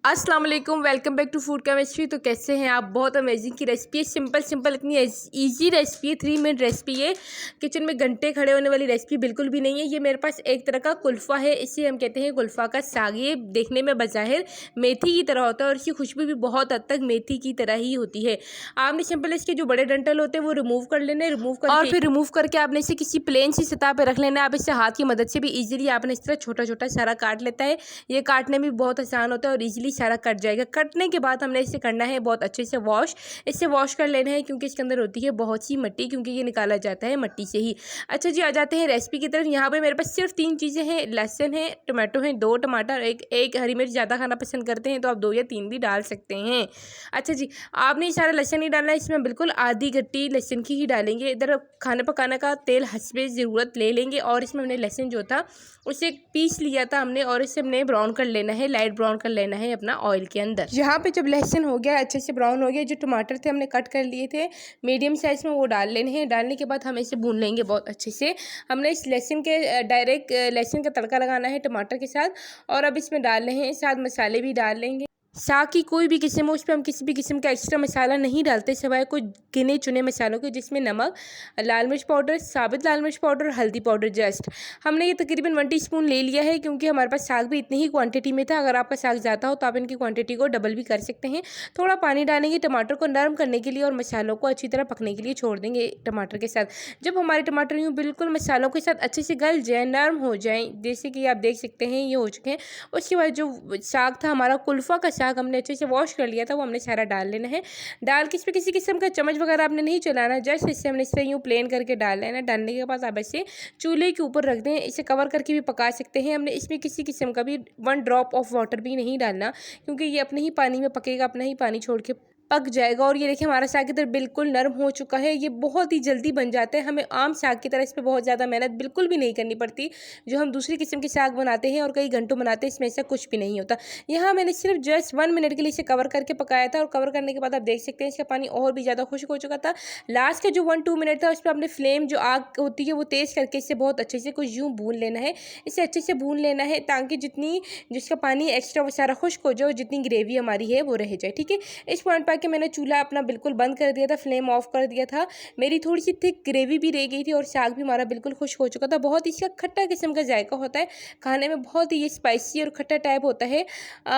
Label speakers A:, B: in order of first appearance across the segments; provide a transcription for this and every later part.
A: अस्सलाम वालेकुम, welcome back to food chemistry. तो कैसे हैं आप? बहुत अमेजिंग की रेसिपी है, सिंपल इतनी इजी रेसिपी है, 3 मिनट रेसिपी है। किचन में घंटे खड़े होने वाली रेसिपी बिल्कुल भी नहीं है। ये मेरे पास एक तरह का कुल्फ़ा है, इसे हम कहते हैं कुल्फ़ा का साग। ये देखने में बज़ाहिर मेथी की तरह होता है और इसकी खुशबू भी बहुत हद तक मेथी की तरह ही होती है। आपने सिंपल इसके जो बड़े डंठल होते हैं वो रिमूव कर लेने, और फिर रिमूव करके आपने इसे किसी प्लेन सी सतह पर रख लेना। आप इसे हाथ की मदद से भी ईजिली आपने इस तरह छोटा छोटा सारा काट लेता है। ये काटने में बहुत आसान होता है और ईजिली सारा कट जाएगा। कटने के बाद हमने इसे करना है बहुत अच्छे से वॉश। इसे वॉश कर लेना है क्योंकि इसके अंदर होती है बहुत सी मिट्टी, क्योंकि ये निकाला जाता है मिट्टी से ही। अच्छा जी, आ जाते हैं रेसिपी की तरफ। यहाँ पे मेरे पास सिर्फ 3 चीज़ें हैं, लहसुन है, टमाटो है, 2 टमाटर, एक हरी मिर्च। ज़्यादा खाना पसंद करते हैं तो आप 2 या 3 भी डाल सकते हैं। अच्छा जी, आपने ये सारा लहसुन नहीं डालना है, इसमें बिल्कुल आधी गट्टी लहसुन की ही डालेंगे। इधर खाने पकाने का तेल हस्बे ज़रूरत ले लेंगे और इसमें हमने लहसुन जो था उसे पीस लिया था हमने, और इसे हमने ब्राउन कर लेना है, लाइट ब्राउन कर लेना है अपना ऑयल के अंदर। यहाँ पे जब लहसुन हो गया, अच्छे से ब्राउन हो गया, जो टमाटर थे हमने कट कर लिए थे मीडियम साइज़ में, वो डाल लेने हैं। डालने के बाद हम इसे भून लेंगे बहुत अच्छे से। हमने इस लहसुन के डायरेक्ट लहसुन का तड़का लगाना है टमाटर के साथ, और अब इसमें डाल रहे हैं साथ मसाले भी डाल लेंगे। साग की कोई भी किस्म हो, उस पर हम किसी भी किस्म का एक्स्ट्रा मसाला नहीं डालते, सिवाय कुछ गिने चुने मसालों के, जिसमें नमक, लाल मिर्च पाउडर, साबित लाल मिर्च पाउडर, हल्दी पाउडर जस्ट। हमने ये तकरीबन 1 टीस्पून ले लिया है, क्योंकि हमारे पास साग भी इतनी ही क्वांटिटी में था। अगर आपका साग ज़्यादा हो तो आप इनकी क्वांटिटी को डबल भी कर सकते हैं। थोड़ा पानी डालेंगे टमाटर को नरम करने के लिए, और मसालों को अच्छी तरह पकने के लिए छोड़ देंगे टमाटर के साथ। जब हमारे टमाटर यूँ बिल्कुल मसालों के साथ अच्छे से गल जाए, नरम हो जाएँ, जैसे कि आप देख सकते हैं ये हो चुके हैं, उसके बाद जो साग था हमारा कुल्फ़ा का साग, हमने अच्छे से वॉश कर लिया था, वो हमने सारा डाल लेना है। डाल के इसमें किसी किस्म का चम्मच वगैरह आपने नहीं चलाना, जस्ट इससे हमने इस तरह यूँ प्लेन करके डाल लेना। डालने के बाद आप इसे चूल्हे के ऊपर रख दें। इसे कवर करके भी पका सकते हैं। हमने इसमें किसी किस्म का भी 1 ड्रॉप ऑफ वाटर भी नहीं डालना, क्योंकि ये अपने ही पानी में पकेगा, अपना ही पानी छोड़ के पक जाएगा। और ये देखिए हमारा साग इधर बिल्कुल नरम हो चुका है। ये बहुत ही जल्दी बन जाता है, हमें आम साग की तरह इस पर बहुत ज़्यादा मेहनत बिल्कुल भी नहीं करनी पड़ती। जो हम दूसरी किस्म के साग बनाते हैं और कई घंटों बनाते हैं, इसमें ऐसा कुछ भी नहीं होता। यहाँ मैंने सिर्फ जस्ट 1 मिनट के लिए इसे कवर करके पकाया था, और कवर करने के बाद आप देख सकते हैं इसका पानी और भी ज़्यादा खुश्क हो चुका था। लास्ट का जो 1-2 मिनट था, उस पर अपने फ्लेम जो आग होती है वो तेज़ करके इसे बहुत अच्छे से कुछ यूँ भून लेना है। इसे अच्छे से भून लेना है, ताकि जिसका पानी एक्स्ट्रा वो सारा खुश्क हो जाए, जितनी ग्रेवी हमारी है वो रह जाए। ठीक है, इस पॉइंट पर मैंने चूल्हा अपना बिल्कुल बंद कर दिया था, फ्लेम ऑफ कर दिया था। मेरी थोड़ी सी थिक ग्रेवी भी रह गई थी, और साग भी हमारा बिल्कुल खुश्क हो चुका था। बहुत इसका खट्टा किस्म का जायका होता है, खाने में बहुत ही ये स्पाइसी और खट्टा टाइप होता है,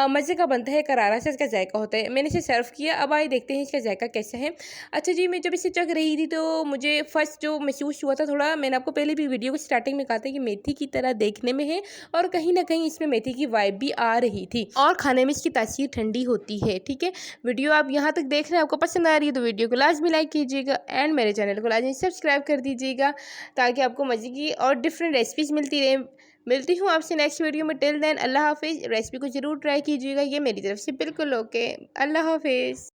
A: मज़े का बनता है, करारा सा इसका जायका होता है। मैंने इसे सर्व किया, अब आइए देखते हैं इसका जायका कैसा है। अच्छा जी, मैं जब इसे चख रही थी तो मुझे फर्स्ट जो महसूस हुआ था, थोड़ा मैंने आपको पहले भी वीडियो को स्टार्टिंग में कहा था कि मेथी की तरह देखने में है, और कहीं ना कहीं इसमें मेथी की वाइब भी आ रही थी, और खाने में इसकी तासीर ठंडी होती है। ठीक है, वीडियो आप यहाँ तक देख रहे हैं, आपको पसंद आ रही है तो वीडियो को लाजमी लाइक कीजिएगा, एंड मेरे चैनल को लाजमी सब्सक्राइब कर दीजिएगा, ताकि आपको मज़े की और डिफरेंट रेसिपीज़ मिलती रहे। मिलती हूँ आपसे नेक्स्ट वीडियो में। टिल देन अल्लाह हाफिज़। रेसिपी को ज़रूर ट्राई कीजिएगा, ये मेरी तरफ से बिल्कुल ओके। अल्लाह हाफिज़।